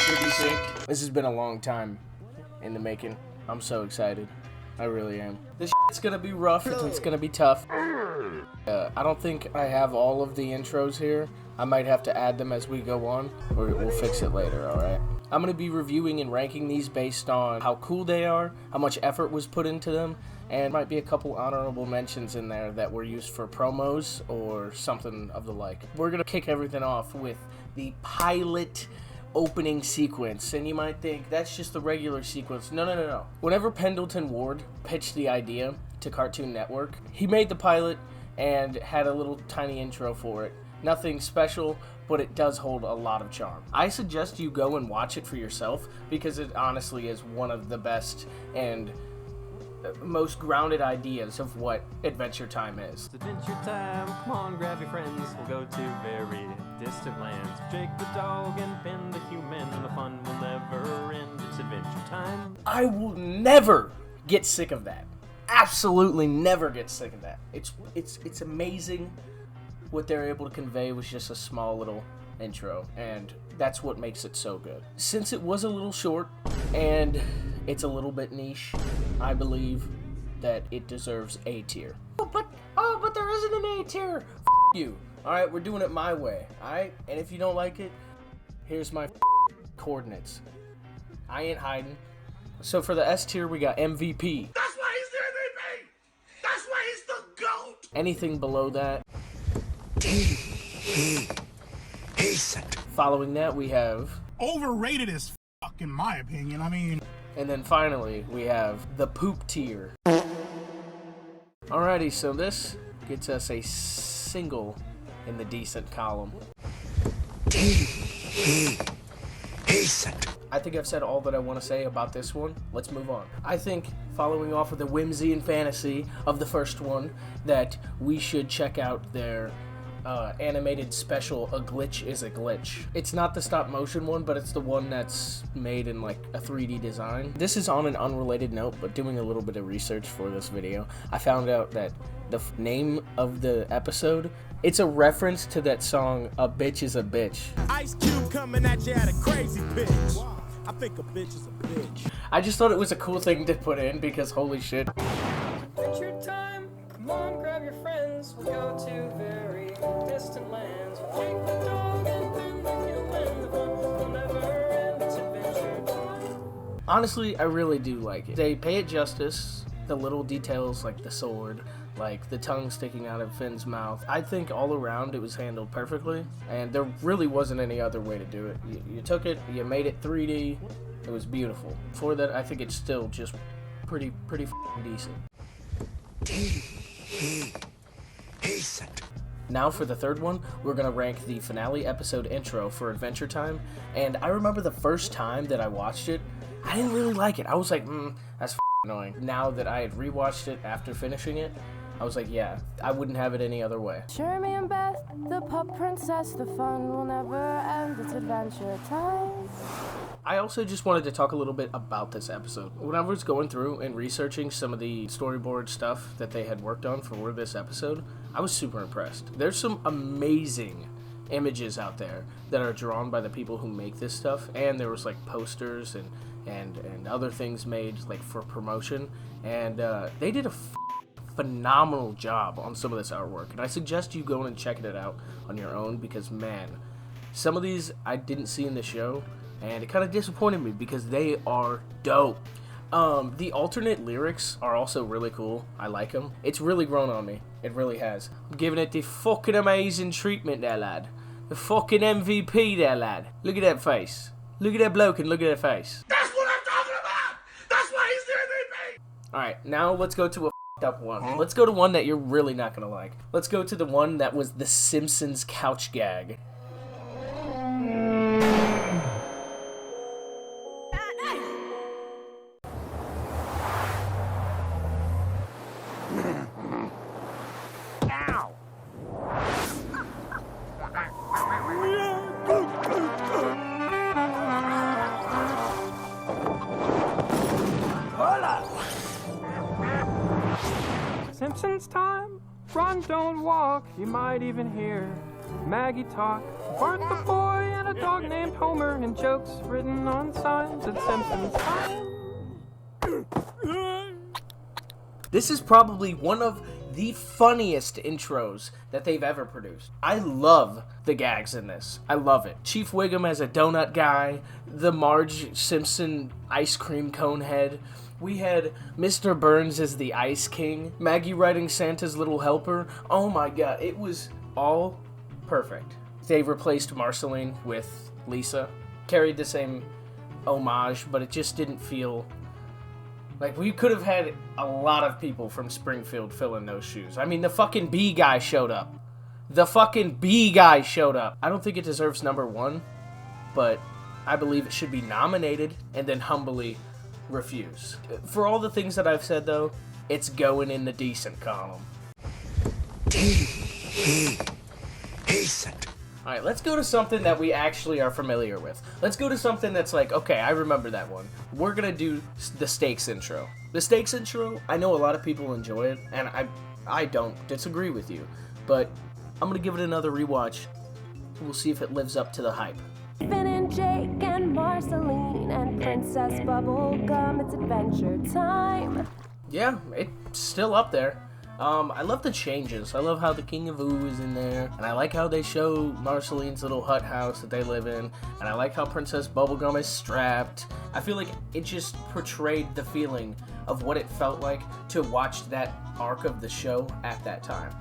It's gonna be sick. This has been a long time in the making. I'm so excited. I really am. This shit's gonna be rough. It's gonna be tough. I don't think I have all of the intros here. I might have to add them as we go on, or we'll fix it later, alright? I'm gonna be reviewing and ranking these based on how cool they are, how much effort was put into them, and might be a couple honorable mentions in there that were used for promos or something of the like. We're gonna kick everything off with the pilot opening sequence, and you might think that's just the regular sequence. No. Whenever Pendleton Ward pitched the idea to Cartoon Network, he made the pilot and had a little tiny intro for it. Nothing special, but it does hold a lot of charm. I suggest you go and watch it for yourself, because it honestly is one of the best and most grounded ideas of what Adventure Time is. It's Adventure Time, come on, grab your friends, we'll go to very distant lands. Jake the dog and Ben the human, the fun will never end. It's Adventure Time. I will never get sick of that. Absolutely never get sick of that. It's amazing what they're able to convey with just a small little intro, and that's what makes it so good. Since it was a little short and it's a little bit niche, I believe that it deserves A tier. But there isn't an A tier. You. Alright, we're doing it my way. Alright? And if you don't like it, here's my coordinates. I ain't hiding. So for the S tier, we got MVP. That's why he's the MVP! That's why he's the GOAT! Anything below that. Decent. Following that, we have... Overrated as fuck, in my opinion. I mean... And then finally, we have the poop tier. Alrighty, so this gets us a single in the decent column. Decent. I think I've said all that I want to say about this one. Let's move on. I think, following off of the whimsy and fantasy of the first one, that we should check out their animated special, A Glitch is a Glitch. It's not the stop motion one, but it's the one that's made in like a 3D design. This is on an unrelated note, but doing a little bit of research for this video, I found out that the name of the episode, it's a reference to that song, A Bitch is a Bitch. Ice Cube coming at you at a crazy pitch. I think a bitch is a bitch. I just thought it was a cool thing to put in because holy shit. Adventure time, come on, grab your friends, we'll go to very distant lands. We'll take the dog and then the human, the fun will never end. It's Adventure Time. Honestly, I really do like it. They pay it justice, the little details like the sword, like the tongue sticking out of Finn's mouth. I think all around it was handled perfectly, and there really wasn't any other way to do it. You took it, you made it 3D, it was beautiful. For that, I think it's still just pretty decent. Decent. Now for the third one, we're going to rank the finale episode intro for Adventure Time, and I remember the first time that I watched it, I didn't really like it. I was like, that's annoying. Now that I had rewatched it after finishing it, I was like, yeah, I wouldn't have it any other way. Jeremy and Beth, the pup princess, the fun will never end. It's Adventure Time. I also just wanted to talk a little bit about this episode. When I was going through and researching some of the storyboard stuff that they had worked on for this episode, I was super impressed. There's some amazing images out there that are drawn by the people who make this stuff, and there was like posters and other things made like for promotion, and they did a phenomenal job on some of this artwork, and I suggest you going and checking it out on your own, because man, some of these I didn't see in the show, and it kind of disappointed me because they are dope. The alternate lyrics are also really cool. I like them. It's really grown on me. It really has. I'm giving it the fucking amazing treatment there, lad. The fucking MVP there, lad. Look at that face. Look at that bloke and look at that face. That's what I'm talking about! That's why he's the MVP! Alright, now let's go to a up one. Let's go to one that you're really not gonna like. Let's go to the one that was the Simpsons couch gag. Simpsons time? Run, don't walk, you might even hear Maggie talk, Bart the boy, and a dog named Homer, and jokes written on signs at Simpsons time. This is probably one of the funniest intros that they've ever produced. I love the gags in this. I love it. Chief Wiggum as a donut guy, the Marge Simpson ice cream cone head. We had Mr. Burns as the Ice King, Maggie writing Santa's Little Helper. Oh my god, it was all perfect. They replaced Marceline with Lisa. Carried the same homage, but it just didn't feel... Like, we could have had a lot of people from Springfield fill in those shoes. I mean, the fucking bee guy showed up. The fucking bee guy showed up. I don't think it deserves number 1, but I believe it should be nominated and then humbly refuse. For all the things that I've said, though, it's going in the decent column. Decent. Alright, let's go to something that we actually are familiar with. Let's go to something that's like, okay, I remember that one. We're gonna do the Stakes intro. The Stakes intro, I know a lot of people enjoy it, and I don't disagree with you. But I'm gonna give it another rewatch. We'll see if it lives up to the hype. Finn and Jake and Marceline and Princess Bubblegum, it's adventure time. Yeah, it's still up there. I love the changes. I love how the King of Ooh is in there, and I like how they show Marceline's little hut house that they live in, and I like how Princess Bubblegum is strapped. I feel like it just portrayed the feeling of what it felt like to watch that arc of the show at that time.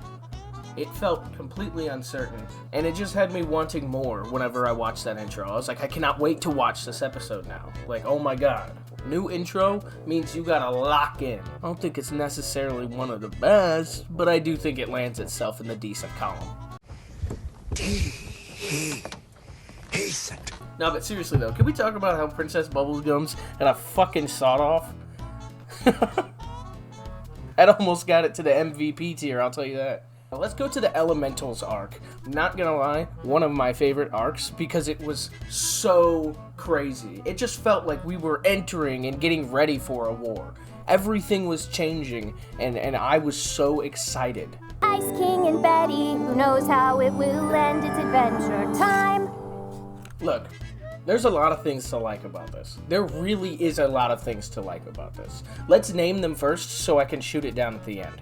It felt completely uncertain, and it just had me wanting more whenever I watched that intro. I was like, I cannot wait to watch this episode now. Like, oh my god. New intro means you gotta lock in. I don't think it's necessarily one of the best, but I do think it lands itself in the decent column. Decent. No, but seriously though, can we talk about how Princess Bubblegum's and a fucking sawed-off? That almost got it to the MVP tier, I'll tell you that. Let's go to the Elementals arc. Not gonna lie, one of my favorite arcs because it was so crazy. It just felt like we were entering and getting ready for a war. Everything was changing, and I was so excited. Ice King and Betty, who knows how it will end, it's adventure time. Look, there's a lot of things to like about this. There really is a lot of things to like about this. Let's name them first so I can shoot it down at the end.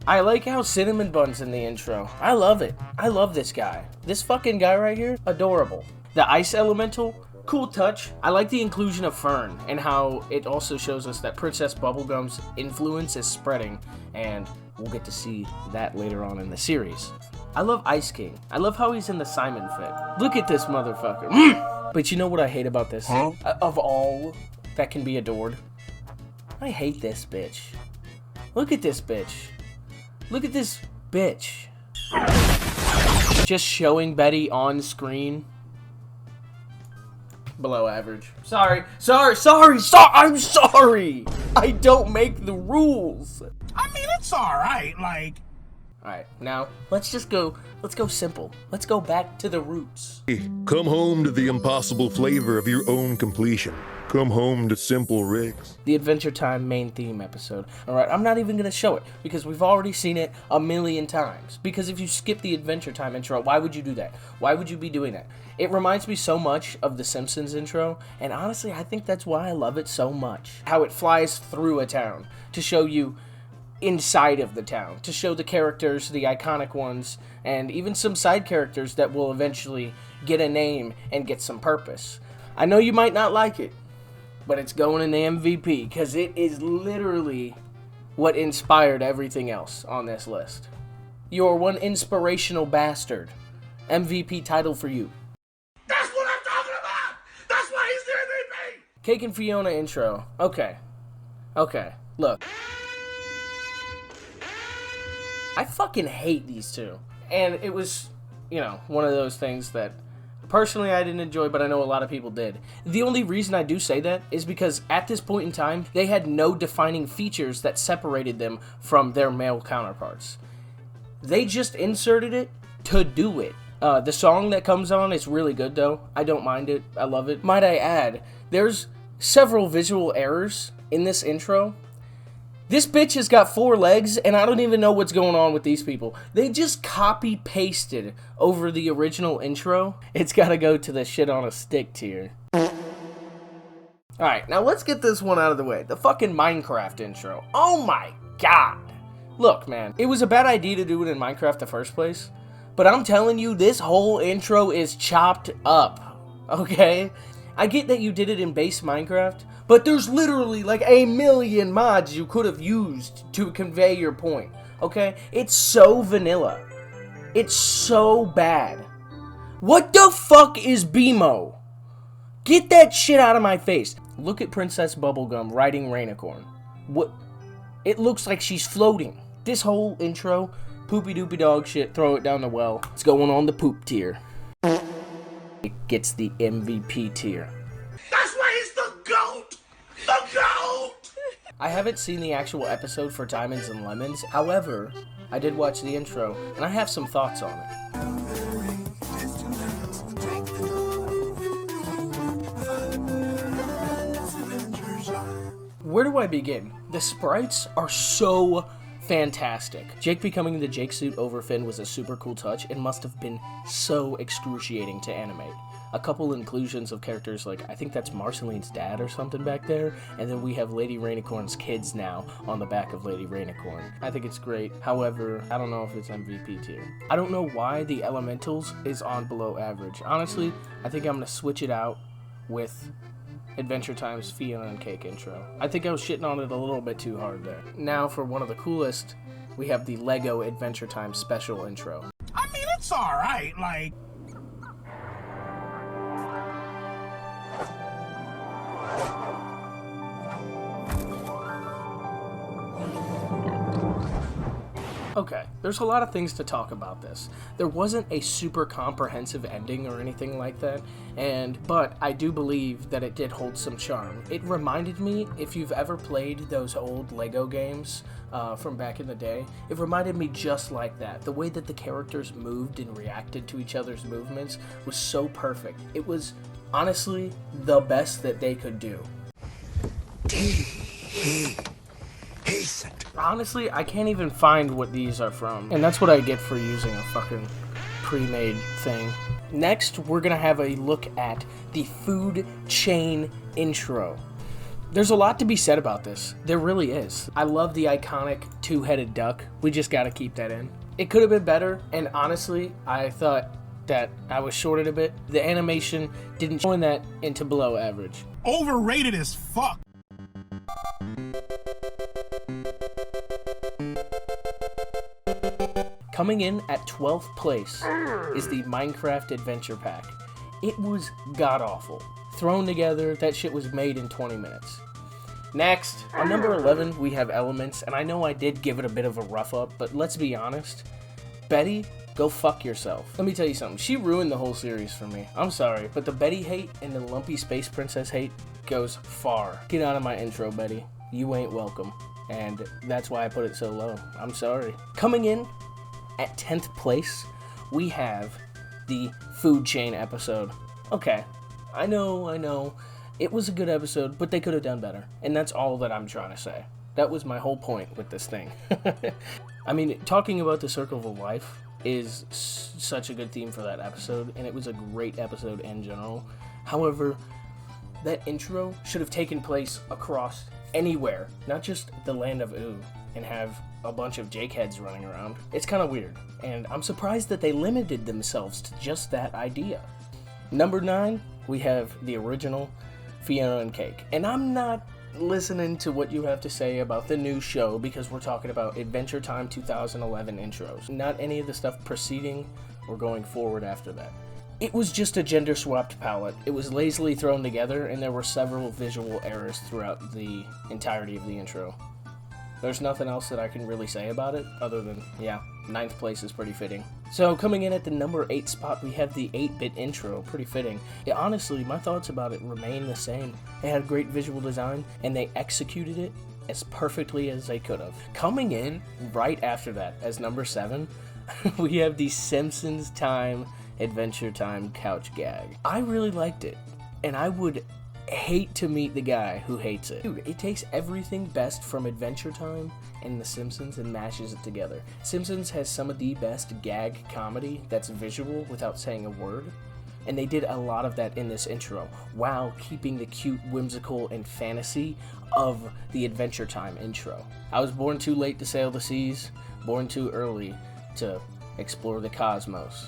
I like how Cinnamon Bun's in the intro. I love it. I love this guy. This fucking guy right here, adorable. The Ice Elemental, cool touch. I like the inclusion of Fern and how it also shows us that Princess Bubblegum's influence is spreading, and we'll get to see that later on in the series. I love Ice King. I love how he's in the Simon fit. Look at this motherfucker. But you know what I hate about this? Of all that can be adored, I hate this bitch. Look at this bitch. Look at this bitch. Just showing Betty on screen. Below average. Sorry. I'm sorry. I don't make the rules. I mean, it's alright, like... Alright, now, let's go simple. Let's go back to the roots. Come home to the impossible flavor of your own completion. Come home to simple rigs. The Adventure Time main theme episode. Alright, I'm not even going to show it, because we've already seen it a million times. Because if you skip the Adventure Time intro, why would you do that? Why would you be doing that? It reminds me so much of the Simpsons intro, and honestly, I think that's why I love it so much. How it flies through a town to show you inside of the town, to show the characters, the iconic ones, and even some side characters that will eventually get a name and get some purpose. I know you might not like it, but it's going in the MVP because it is literally what inspired everything else on this list. You're one inspirational bastard. MVP title for you. That's what I'm talking about! That's why he's the MVP! Cake and Fiona intro. Okay, look. I fucking hate these two. And it was, one of those things that personally I didn't enjoy, but I know a lot of people did. The only reason I do say that is because at this point in time, they had no defining features that separated them from their male counterparts. They just inserted it to do it. The song that comes on is really good though. I don't mind it. I love it. Might I add, there's several visual errors in this intro This bitch has got 4 legs, and I don't even know what's going on with these people. They just copy-pasted over the original intro. It's gotta go to the shit on a stick tier. Alright, now let's get this one out of the way. The fucking Minecraft intro. Oh my god. Look, man, it was a bad idea to do it in Minecraft the first place, but I'm telling you, this whole intro is chopped up, okay? I get that you did it in base Minecraft, but there's literally like a million mods you could have used to convey your point, okay? It's so vanilla. It's so bad. What the fuck is BMO? Get that shit out of my face. Look at Princess Bubblegum riding Rainicorn. What? It looks like she's floating. This whole intro, poopy doopy dog shit, throw it down the well. It's going on the poop tier. It gets the MVP tier. That's why he's the GOAT! The GOAT! I haven't seen the actual episode for Diamonds and Lemons. However, I did watch the intro, and I have some thoughts on it. Where do I begin? The sprites are so fantastic. Jake becoming the Jake suit over Finn was a super cool touch and must have been so excruciating to animate. A couple inclusions of characters like, I think that's Marceline's dad or something back there, and then we have Lady Rainicorn's kids now on the back of Lady Rainicorn. I think it's great. However, I don't know if it's MVP tier. I don't know why the Elementals is on below average. Honestly, I think I'm gonna switch it out with Adventure Time's Fiona and Cake intro. I think I was shitting on it a little bit too hard there. Now for one of the coolest, we have the Lego Adventure Time special intro. I mean, it's alright, like... Okay, there's a lot of things to talk about this. There wasn't a super comprehensive ending or anything like that, but I do believe that it did hold some charm. It reminded me, if you've ever played those old Lego games from back in the day, it reminded me just like that. The way that the characters moved and reacted to each other's movements was so perfect. It was honestly the best that they could do. Honestly, I can't even find what these are from. And that's what I get for using a fucking pre-made thing. Next, we're gonna have a look at the food chain intro. There's a lot to be said about this. There really is. I love the iconic two-headed duck. We just gotta keep that in. It could have been better, and honestly, I thought that I was shorted a bit. The animation didn't show that into below average. Overrated as fuck. Coming in at 12th place is the Minecraft Adventure Pack. It was god-awful. Thrown together, that shit was made in 20 minutes. Next, on number 11, we have Elements, and I know I did give it a bit of a rough up, but let's be honest. Betty, go fuck yourself. Let me tell you something, she ruined the whole series for me. I'm sorry, but the Betty hate and the Lumpy Space Princess hate goes far. Get out of my intro, Betty. You ain't welcome. And that's why I put it so low. I'm sorry. Coming in at 10th place, we have the food chain episode. Okay, I know, it was a good episode, but they could have done better, and that's all that I'm trying to say. That was my whole point with this thing. I mean, talking about the circle of life is such a good theme for that episode, and it was a great episode in general. However, that intro should have taken place across anywhere, not just the land of Ooh, and have a bunch of Jake heads running around. It's kind of weird, and I'm surprised that they limited themselves to just that idea. Number 9, we have the original Fiona and Cake. And I'm not listening to what you have to say about the new show because we're talking about Adventure Time 2011 intros. Not any of the stuff preceding or going forward after that. It was just a gender-swapped palette. It was lazily thrown together, and there were several visual errors throughout the entirety of the intro. There's nothing else that I can really say about it, other than, yeah, 9th place is pretty fitting. So, coming in at the number 8 spot, we have the 8-bit intro, pretty fitting. Yeah, honestly, my thoughts about it remain the same. It had great visual design, and they executed it as perfectly as they could have. Coming in right after that, as number 7, we have the Simpsons Adventure Time couch gag. I really liked it, and I would hate to meet the guy who hates it. Dude, it takes everything best from Adventure Time and The Simpsons and mashes it together. Simpsons has some of the best gag comedy that's visual without saying a word, and they did a lot of that in this intro, while keeping the cute, whimsical, and fantasy of the Adventure Time intro. I was born too late to sail the seas, born too early to explore the cosmos,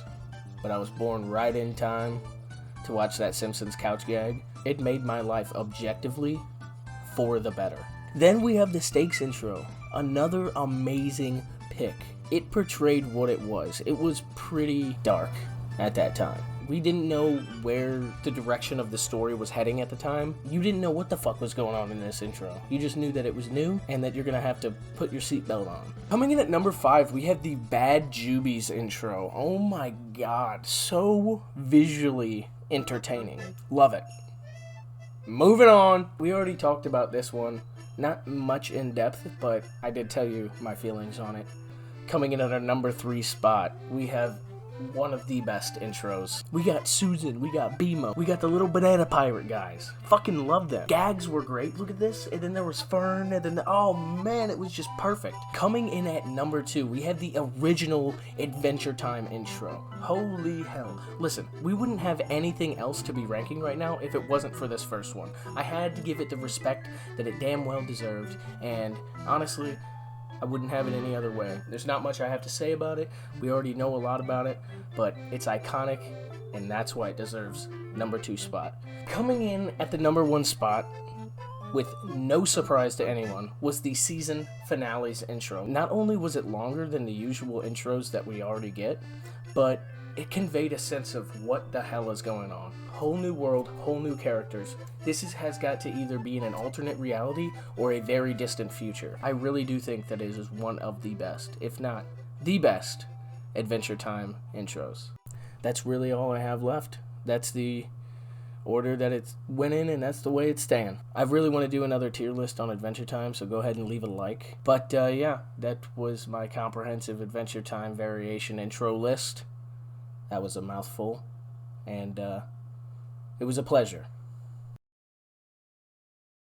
but I was born right in time to watch that Simpsons couch gag. It made my life objectively for the better. Then we have the Stakes intro, another amazing pick. It portrayed what it was. It was pretty dark at that time. We didn't know where the direction of the story was heading at the time. You didn't know what the fuck was going on in this intro. You just knew that it was new and that you're gonna have to put your seatbelt on. Coming in at number 5, we have the Bad Jubies intro. Oh my god, so visually entertaining. Love it. Moving on. We already talked about this one. Not much in depth, but I did tell you my feelings on it. Coming in at our number 3 spot, we have one of the best intros. We got Susan, we got BMO, we got the little banana pirate guys. Fucking love them. Gags were great. Look at this. And then there was Fern, and then, oh man, it was just perfect. Coming in at number 2, we had the original Adventure Time intro. Holy hell. Listen, we wouldn't have anything else to be ranking right now if it wasn't for this first one. I had to give it the respect that it damn well deserved, and honestly, I wouldn't have it any other way. There's not much I have to say about it. We already know a lot about it, but it's iconic, and that's why it deserves number 2 spot. Coming in at the number 1 spot, with no surprise to anyone, was the season finale's intro. Not only was it longer than the usual intros that we already get, but it conveyed a sense of what the hell is going on. Whole new world, whole new characters. Has got to either be in an alternate reality or a very distant future. I really do think that it is one of the best, if not the best, Adventure Time intros. That's really all I have left. That's the order that it went in, and that's the way it's staying. I really want to do another tier list on Adventure Time, so go ahead and leave a like. But yeah, that was my comprehensive Adventure Time variation intro list. That was a mouthful, and it was a pleasure.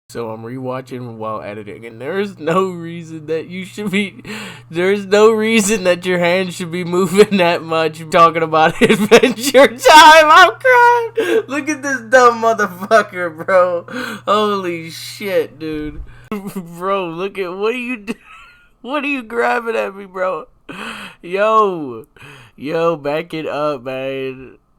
So I'm rewatching while editing, and there's no reason that your hands should be moving that much talking about Adventure Time. I'm crying. Look at this dumb motherfucker, bro. Holy shit, dude. Bro, look at, what are you grabbing at me, bro? Yo, back it up, man.